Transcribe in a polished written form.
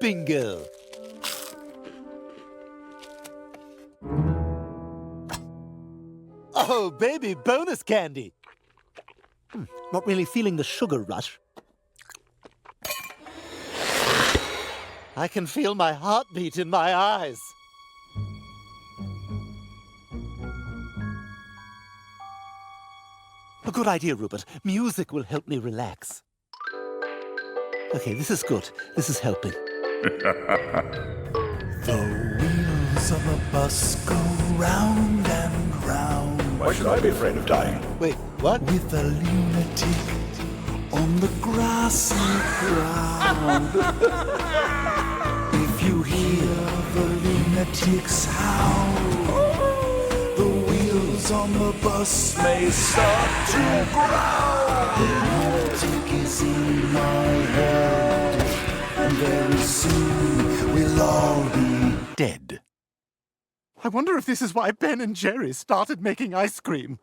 Bingo! Oh, baby, bonus candy! Not really feeling the sugar rush. I can feel my heartbeat in my eyes. A good idea, Rupert. Music will help me relax. Okay, this is good. This is helping. The wheels of a bus go round and round. Why should I be afraid of dying? Wait, what? With a lunatic on the grassy ground. If you hear the lunatic's howl, the wheels on the bus may start to growl. The lunatic is in my head, and very soon we'll all be dead. I wonder if this is why Ben and Jerry started making ice cream.